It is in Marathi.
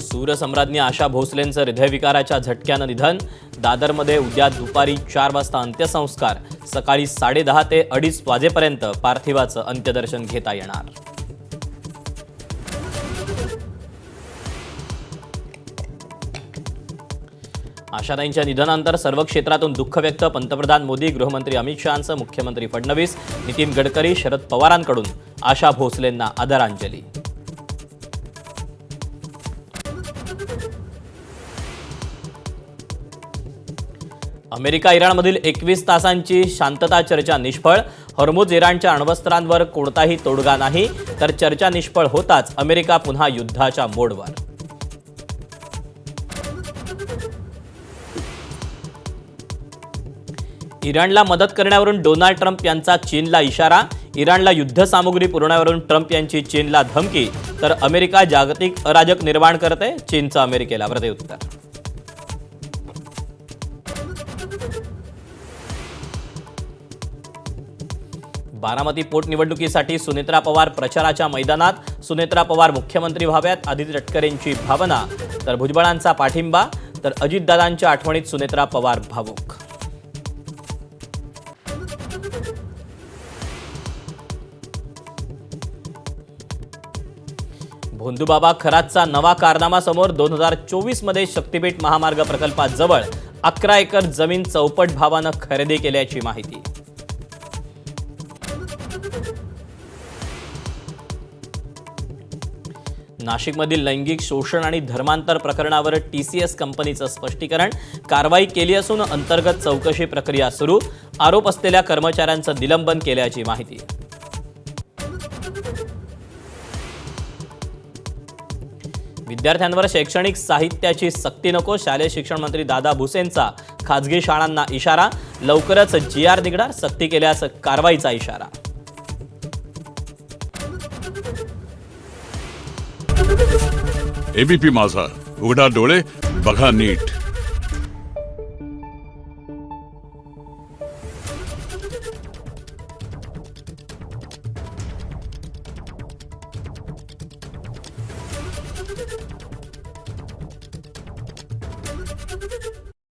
सूरसम्राज्ञी आशा भोसलेंचं हृदयविकाराच्या झटक्यानं निधन. दादरमध्ये उद्या दुपारी 4 वाजता अंत्यसंस्कार. सकाळी 10:30 ते 2:30 वाजेपर्यंत पार्थिवाचं अंत्यदर्शन घेता येणार. आशाताईंच्या निधनानंतर सर्व क्षेत्रातून दुःख व्यक्त. पंतप्रधान मोदी, गृहमंत्री अमित शहांचं, मुख्यमंत्री फडणवीस, नितीन गडकरी, शरद पवारांकडून आशा भोसलेंना आदरांजली. अमेरिका इराणमधील 21 तासांची शांतता चर्चा निष्फळ. हॉर्मुझ इराणच्या अण्वस्त्रांवर कोणताही तोडगा नाही, तर चर्चा निष्फळ होताच अमेरिका पुन्हा युद्धाच्या मोडवर. इराणला मदत करण्यावरून डोनाल्ड ट्रम्प यांचा चीनला इशारा. इराणला युद्धसामुग्री पुरवण्यावरून ट्रम्प यांची चीनला धमकी. तर अमेरिका जागतिक अराजक निर्माण करते, चीनचं अमेरिकेला प्रत्युत्तर. बारामती पोटनिवडणुकीसाठी सुनेत्रा पवार प्रचाराच्या मैदानात. सुनेत्रा पवार मुख्यमंत्री व्हाव्यात, आदिती तटकरेंची भावना. तर भुजबळांचा पाठिंबा. तर अजितदादांच्या आठवणीत सुनेत्रा पवार भावूक. भोंदूबाबा खरातचा नवा कारनामा समोर. 2024 मध्ये शक्तीपीठ महामार्ग प्रकल्पाजवळ 11 एकर जमीन चौपट भावानं खरेदी केल्याची माहिती. नाशिकमधील लैंगिक शोषण आणि धर्मांतर प्रकरणावर TCS कंपनीचं स्पष्टीकरण. कारवाई केली असून अंतर्गत चौकशी प्रक्रिया सुरू. आरोप असलेल्या कर्मचाऱ्यांचं निलंबन केल्याची माहिती. विद्यार्थ्यांवर शैक्षणिक साहित्याची सक्ती नको. शालेय शिक्षण मंत्री दादा भुसेंचा खासगी शाळांना इशारा. लवकरच GR निघणार, सक्ती केल्यास कारवाईचा इशारा. ABP माझा, उघडा डोळे बघा नीट.